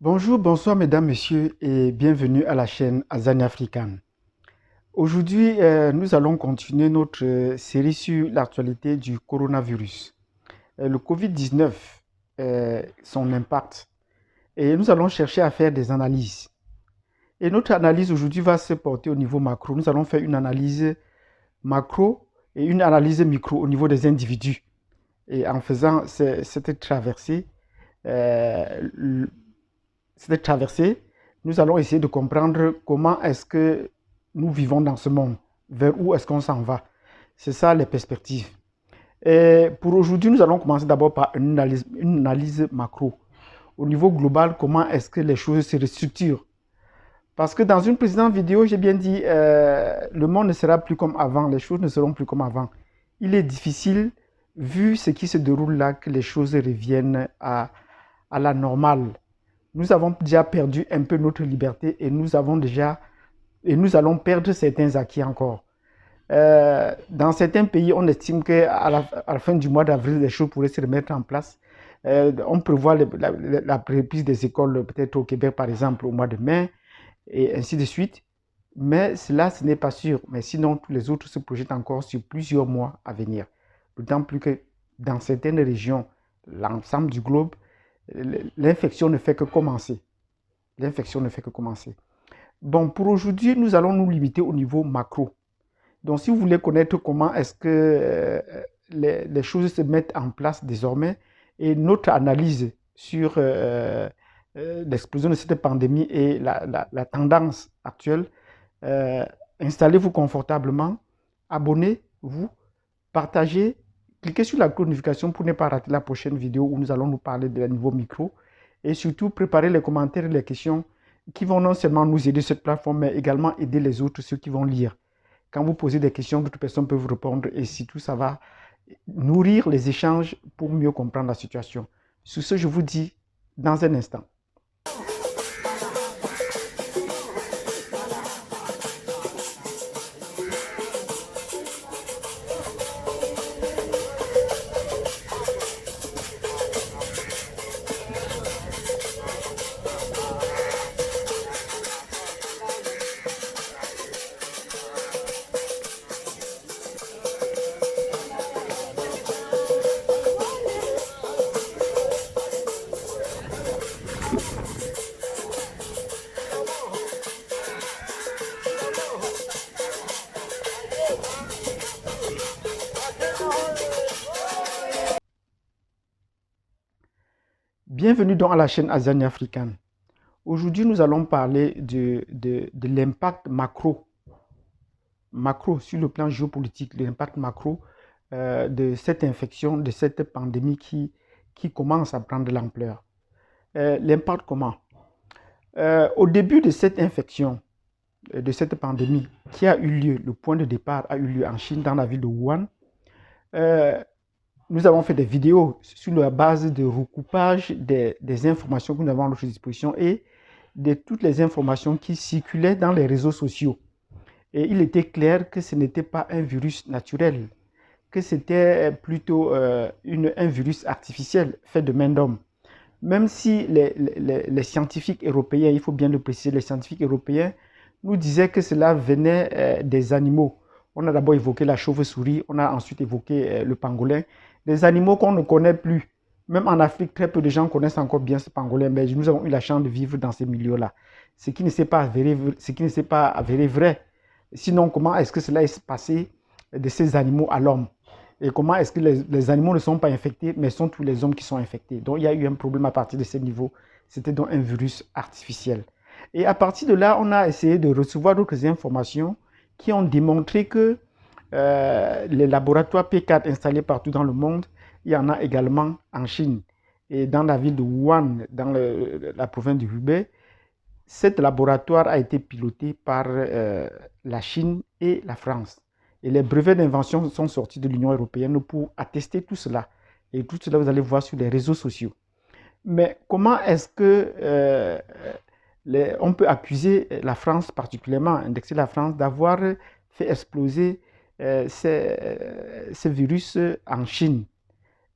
Bonjour, bonsoir mesdames, messieurs et bienvenue à la chaîne Azania African. Aujourd'hui, nous allons continuer notre série sur l'actualité du coronavirus, le Covid-19, son impact. Et nous allons chercher à faire des analyses. Et notre analyse aujourd'hui va se porter au niveau macro. Nous allons faire une analyse macro et une analyse micro au niveau des individus. Et en faisant cette traversée, euh, nous allons essayer de comprendre comment est-ce que nous vivons dans ce monde, vers où est-ce qu'on s'en va. C'est ça les perspectives. Et pour aujourd'hui, nous allons commencer d'abord par une analyse macro. Au niveau global, comment est-ce que les choses se restructurent. Parce que dans une précédente vidéo, j'ai bien dit, le monde ne sera plus comme avant, les choses ne seront plus comme avant. Il est difficile, vu ce qui se déroule là, que les choses reviennent à la normale. Nous avons déjà perdu un peu notre liberté et nous allons perdre certains acquis encore. Dans certains pays, on estime qu'à la fin du mois d'avril, les choses pourraient se remettre en place. On prévoit la reprise des écoles, peut-être au Québec par exemple, au mois de mai, et ainsi de suite. Mais cela, ce n'est pas sûr. Mais sinon, tous les autres se projettent encore sur plusieurs mois à venir. D'autant plus que dans certaines régions, l'ensemble du globe, l'infection ne fait que commencer. L'infection ne fait que commencer. Bon, pour aujourd'hui, nous allons nous limiter au niveau macro. Donc, si vous voulez connaître comment est-ce que les choses se mettent en place désormais et notre analyse sur l'explosion de cette pandémie et la tendance actuelle, installez-vous confortablement, abonnez-vous, partagez, cliquez sur la cloche de notification pour ne pas rater la prochaine vidéo où nous allons nous parler de niveau micro. Et surtout, préparez les commentaires et les questions qui vont non seulement nous aider sur cette plateforme, mais également aider les autres, ceux qui vont lire. Quand vous posez des questions, d'autres personnes peuvent vous répondre et surtout, ça va nourrir les échanges pour mieux comprendre la situation. Sur ce, je vous dis dans un instant. Bienvenue donc à la chaîne Azania African. Aujourd'hui, nous allons parler de l'impact macro sur le plan géopolitique, l'impact macro de cette infection, de cette pandémie qui commence à prendre de l'ampleur. L'impact comment? Au début de cette infection, de cette pandémie qui a eu lieu, le point de départ a eu lieu en Chine, dans la ville de Wuhan, nous avons fait des vidéos sur la base de recoupage des informations que nous avons à notre disposition et de toutes les informations qui circulaient dans les réseaux sociaux. Et il était clair que ce n'était pas un virus naturel, que c'était plutôt un virus artificiel fait de main d'homme. Même si les scientifiques européens, il faut bien le préciser, les scientifiques européens nous disaient que cela venait des animaux. On a d'abord évoqué la chauve-souris, on a ensuite évoqué le pangolin, des animaux qu'on ne connaît plus. Même en Afrique, très peu de gens connaissent encore bien ce pangolin, mais nous avons eu la chance de vivre dans ces milieux-là. Ce qui ne s'est pas avéré vrai. Sinon, comment est-ce que cela est passé de ces animaux à l'homme? Et comment est-ce que les animaux ne sont pas infectés, mais sont tous les hommes qui sont infectés? Donc, il y a eu un problème à partir de ce niveau. C'était donc un virus artificiel. Et à partir de là, on a essayé de recevoir d'autres informations qui ont démontré que les laboratoires P4 installés partout dans le monde, il y en a également en Chine. Et dans la ville de Wuhan, dans la province du Hubei, cet laboratoire a été piloté par la Chine et la France. Et les brevets d'invention sont sortis de l'Union européenne pour attester tout cela. Et tout cela, vous allez voir sur les réseaux sociaux. Mais comment est-ce que on peut accuser la France particulièrement, indexer la France, d'avoir fait exploser ce virus en Chine?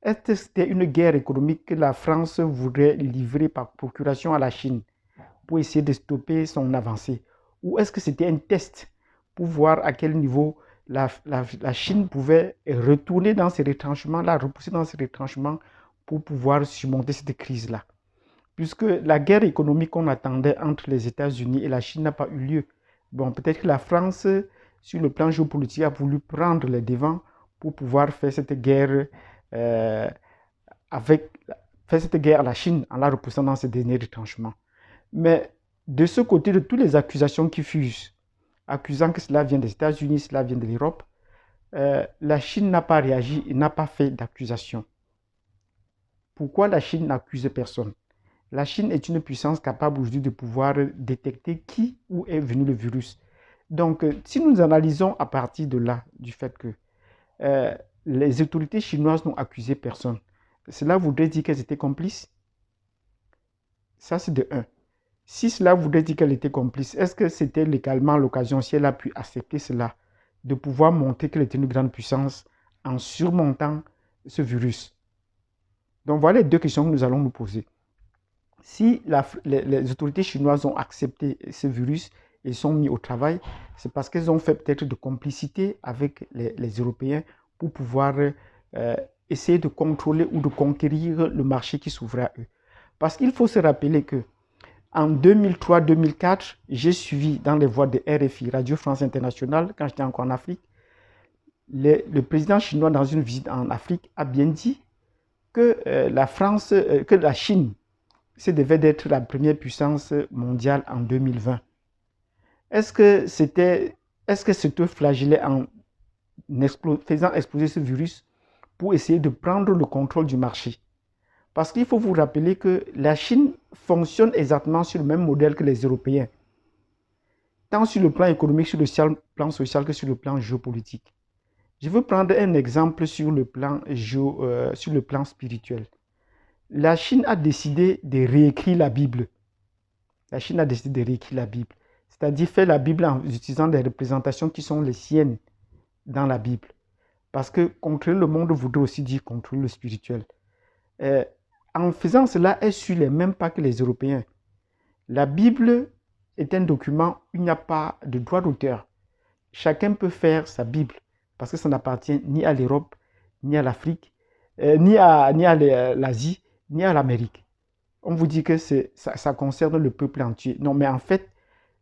Est-ce que c'était une guerre économique que la France voudrait livrer par procuration à la Chine pour essayer de stopper son avancée? Ou est-ce que c'était un test pour voir à quel niveau la Chine pouvait retourner dans ses retranchements, la repousser dans ses retranchements pour pouvoir surmonter cette crise-là? Puisque la guerre économique qu'on attendait entre les États-Unis et la Chine n'a pas eu lieu. Bon, peut-être que la France, sur le plan géopolitique, a voulu prendre les devants pour pouvoir faire cette guerre euh, avec faire cette guerre à la Chine en la repoussant dans ses derniers retranchements. Mais de ce côté, de toutes les accusations qui fusent, accusant que cela vient des États-Unis, cela vient de l'Europe, la Chine n'a pas réagi et n'a pas fait d'accusation. Pourquoi la Chine n'accuse personne? La Chine est une puissance capable aujourd'hui de pouvoir détecter qui ou est venu le virus. Donc, si nous analysons à partir de là, du fait que euh, les autorités chinoises n'ont accusé personne, cela voudrait dire qu'elles étaient complices? Ça, c'est de un. Si cela voudrait dire qu'elle était complice, est-ce que c'était légalement l'occasion, si elle a pu accepter cela, de pouvoir montrer qu'elle était une grande puissance en surmontant ce virus? Donc voilà les deux questions que nous allons nous poser. Si les autorités chinoises ont accepté ce virus et sont mis au travail, c'est parce qu'elles ont fait peut-être de complicité avec les Européens pour pouvoir essayer de contrôler ou de conquérir le marché qui s'ouvrait à eux. Parce qu'il faut se rappeler que en 2003-2004, j'ai suivi dans les voies de RFI, Radio France Internationale, quand j'étais encore en Afrique, le président chinois, dans une visite en Afrique, a bien dit que que la Chine se devait d'être la première puissance mondiale en 2020. Est-ce que c'était flagellé en faisant exploser ce virus pour essayer de prendre le contrôle du marché? Parce qu'il faut vous rappeler que la Chine fonctionne exactement sur le même modèle que les Européens, tant sur le plan économique, sur le plan social que sur le plan géopolitique. Je veux prendre un exemple sur le plan spirituel. La Chine a décidé de réécrire la Bible. La Chine a décidé de réécrire la Bible, c'est-à-dire faire la Bible en utilisant des représentations qui sont les siennes dans la Bible. Parce que contrôler le monde voudrait aussi dire contrôler le spirituel. En faisant cela, elle suit les mêmes pas que les Européens. La Bible est un document où il n'y a pas de droit d'auteur. Chacun peut faire sa Bible parce que ça n'appartient ni à l'Europe, ni à l'Afrique, ni à l'Asie, ni à l'Amérique. On vous dit que ça concerne le peuple entier. Non, mais en fait,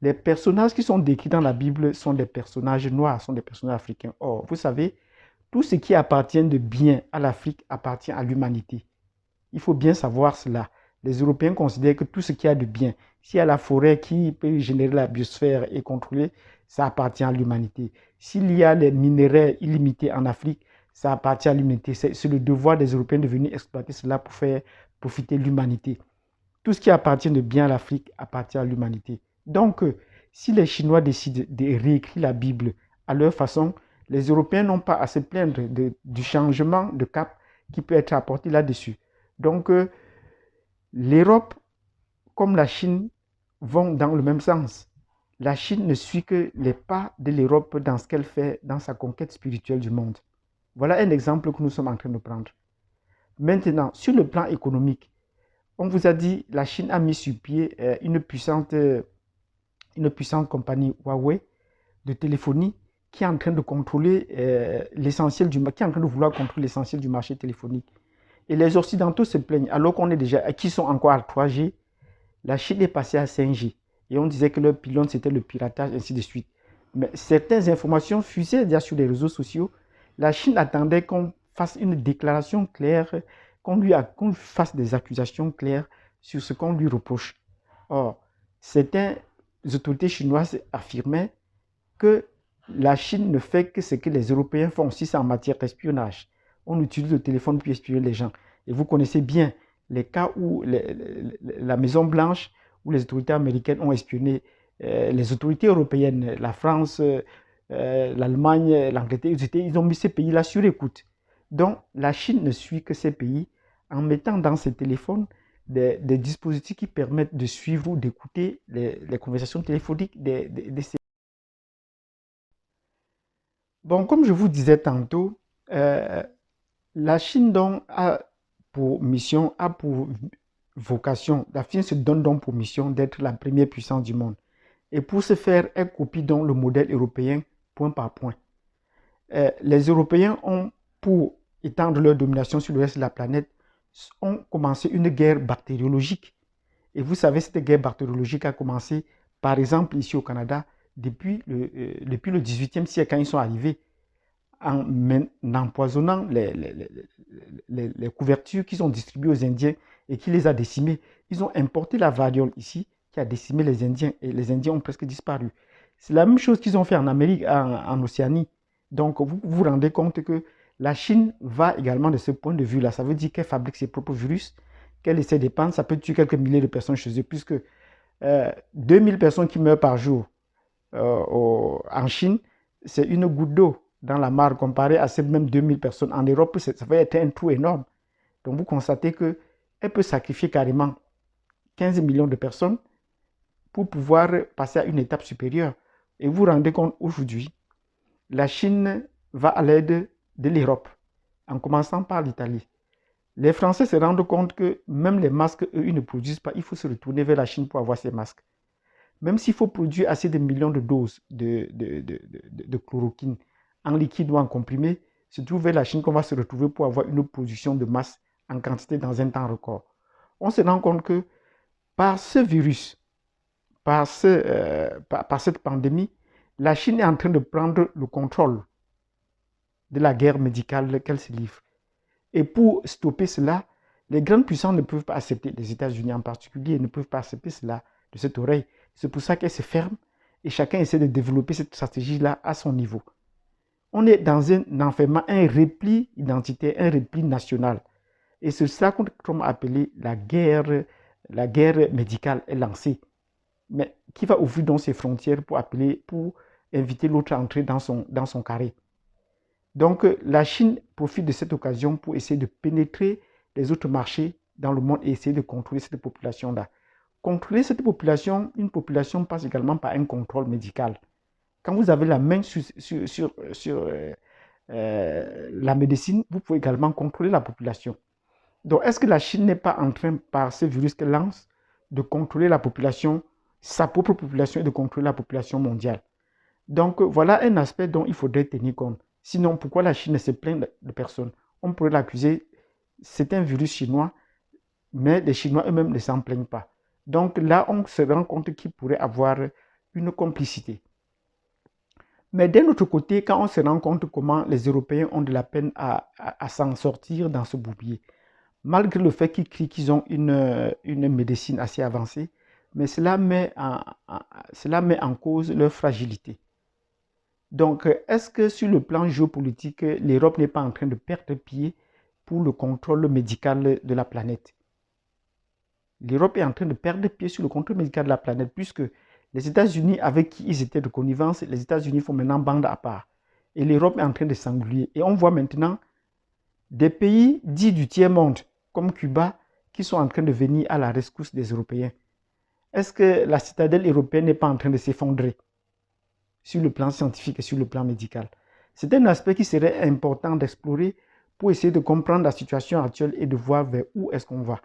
les personnages qui sont décrits dans la Bible sont des personnages noirs, sont des personnages africains. Or, vous savez, tout ce qui appartient de bien à l'Afrique appartient à l'humanité. Il faut bien savoir cela. Les Européens considèrent que tout ce qui a de bien, s'il y a la forêt qui peut générer la biosphère et contrôler, ça appartient à l'humanité. S'il y a les minéraux illimités en Afrique, ça appartient à l'humanité. C'est le devoir des Européens de venir exploiter cela pour faire profiter l'humanité. Tout ce qui appartient de bien à l'Afrique appartient à l'humanité. Donc, si les Chinois décident de réécrire la Bible à leur façon, les Européens n'ont pas à se plaindre du changement de cap qui peut être apporté là-dessus. Donc, l'Europe comme la Chine vont dans le même sens. La Chine ne suit que les pas de l'Europe dans ce qu'elle fait dans sa conquête spirituelle du monde. Voilà un exemple que nous sommes en train de prendre. Maintenant, sur le plan économique, on vous a dit la Chine a mis sur pied une puissante compagnie Huawei de téléphonie qui est en train de contrôler l'essentiel qui est en train de vouloir contrôler l'essentiel du marché téléphonique. Et les Occidentaux se plaignent, alors qu'on est déjà, qui sont encore à 3G, la Chine est passée à 5G. Et on disait que leur pylône, c'était le piratage, ainsi de suite. Mais certaines informations fusaient déjà sur les réseaux sociaux. La Chine attendait qu'on fasse une déclaration claire, qu'on lui fasse des accusations claires sur ce qu'on lui reproche. Or, certaines autorités chinoises affirmaient que la Chine ne fait que ce que les Européens font aussi en matière d'espionnage. On utilise le téléphone pour espionner les gens. Et vous connaissez bien les cas où la Maison-Blanche, où les autorités américaines ont espionné les autorités européennes, la France, l'Allemagne, l'Angleterre, ils ont mis ces pays-là sur écoute. Donc, la Chine ne suit que ces pays en mettant dans ses téléphones des dispositifs qui permettent de suivre ou d'écouter les conversations téléphoniques ces. Bon, comme je vous disais tantôt, La Chine donc a pour mission, a pour vocation, la Chine se donne donc pour mission d'être la première puissance du monde. Et pour ce faire, elle copie donc le modèle européen point par point. Les Européens ont, pour étendre leur domination sur le reste de la planète, ont commencé une guerre bactériologique. Et vous savez, cette guerre bactériologique a commencé, par exemple, ici au Canada, depuis le XVIIIe siècle, quand ils sont arrivés, en empoisonnant les couvertures qu'ils ont distribuées aux Indiens et qui les a décimés. Ils ont importé la variole ici, qui a décimé les Indiens, et les Indiens ont presque disparu. C'est la même chose qu'ils ont fait en Amérique, en Océanie. Donc, vous vous rendez compte que la Chine va également de ce point de vue-là. Ça veut dire qu'elle fabrique ses propres virus, qu'elle essaie de prendre. Ça peut tuer quelques milliers de personnes chez eux, puisque 2000 personnes qui meurent par jour en Chine, c'est une goutte d'eau dans la mare comparé à ces mêmes 2000 personnes. En Europe, ça va être un trou énorme. Donc, vous constatez qu'elle peut sacrifier carrément 15 millions de personnes pour pouvoir passer à une étape supérieure. Et vous vous rendez compte, aujourd'hui, la Chine va à l'aide de l'Europe, en commençant par l'Italie. Les Français se rendent compte que même les masques, eux, ils ne produisent pas. Il faut se retourner vers la Chine pour avoir ces masques. Même s'il faut produire assez de millions de doses de chloroquine en liquide ou en comprimé, c'est trouve vers la Chine qu'on va se retrouver pour avoir une production de masse en quantité dans un temps record. On se rend compte que par ce virus, par cette pandémie, la Chine est en train de prendre le contrôle de la guerre médicale qu'elle se livre. Et pour stopper cela, les grandes puissances ne peuvent pas accepter, les États-Unis en particulier, ne peuvent pas accepter cela de cette oreille. C'est pour ça qu'elles se ferment et chacun essaie de développer cette stratégie-là à son niveau. On est dans un enfermement, un repli identitaire, un repli national. Et c'est cela qu'on a appelé la guerre médicale est lancée. Mais qui va ouvrir donc ses frontières pour inviter l'autre à entrer dans son carré. Donc la Chine profite de cette occasion pour essayer de pénétrer les autres marchés dans le monde et essayer de contrôler cette population-là. Contrôler cette population, une population passe également par un contrôle médical. Quand vous avez la main sur la médecine, vous pouvez également contrôler la population. Donc, est-ce que la Chine n'est pas en train, par ce virus qu'elle lance, de contrôler la population, sa propre population et de contrôler la population mondiale? Donc, voilà un aspect dont il faudrait tenir compte. Sinon, pourquoi la Chine se plaint de personne? On pourrait l'accuser, c'est un virus chinois, mais les Chinois eux-mêmes ne s'en plaignent pas. Donc là, on se rend compte qu'il pourrait avoir une complicité. Mais d'un autre côté, quand on se rend compte comment les Européens ont de la peine à s'en sortir dans ce bourbier, malgré le fait qu'ils crient qu'ils ont une médecine assez avancée, mais cela met en cause leur fragilité. Donc, est-ce que sur le plan géopolitique, l'Europe n'est pas en train de perdre pied pour le contrôle médical de la planète? L'Europe est en train de perdre pied sur le contrôle médical de la planète, puisque les États-Unis, avec qui ils étaient de connivence, les États-Unis font maintenant bande à part. Et l'Europe est en train de s'engluer. Et on voit maintenant des pays dits du tiers-monde, comme Cuba, qui sont en train de venir à la rescousse des Européens. Est-ce que la citadelle européenne n'est pas en train de s'effondrer sur le plan scientifique et sur le plan médical? C'est un aspect qui serait important d'explorer pour essayer de comprendre la situation actuelle et de voir vers où est-ce qu'on va.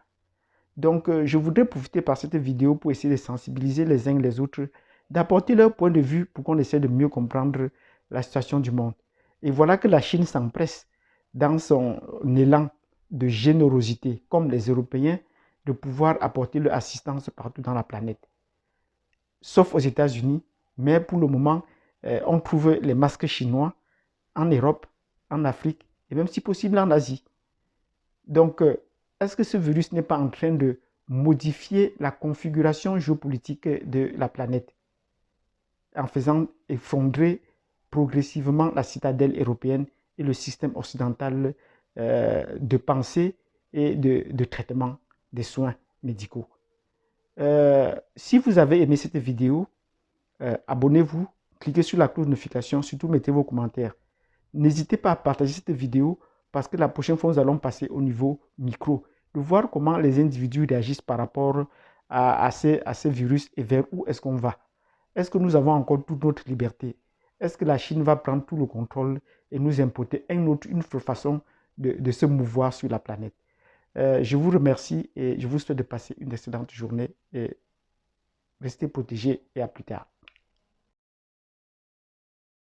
Donc, je voudrais profiter par cette vidéo pour essayer de sensibiliser les uns et les autres, d'apporter leur point de vue pour qu'on essaie de mieux comprendre la situation du monde. Et voilà que la Chine s'empresse, dans son élan de générosité, comme les Européens, de pouvoir apporter leur assistance partout dans la planète. Sauf aux États-Unis, mais pour le moment, on trouve les masques chinois en Europe, en Afrique et même si possible en Asie. Donc, est-ce que ce virus n'est pas en train de modifier la configuration géopolitique de la planète en faisant effondrer progressivement la citadelle européenne et le système occidental de pensée et de traitement des soins médicaux? Si vous avez aimé cette vidéo, abonnez-vous, cliquez sur la cloche de notification, surtout mettez vos commentaires. N'hésitez pas à partager cette vidéo parce que la prochaine fois, nous allons passer au niveau micro, de voir comment les individus réagissent par rapport à ces virus et vers où est-ce qu'on va. Est-ce que nous avons encore toute notre liberté? Est-ce que la Chine va prendre tout le contrôle et nous imposer une autre façon de se mouvoir sur la planète. Je vous remercie et je vous souhaite de passer une excellente journée et restez protégés et à plus tard.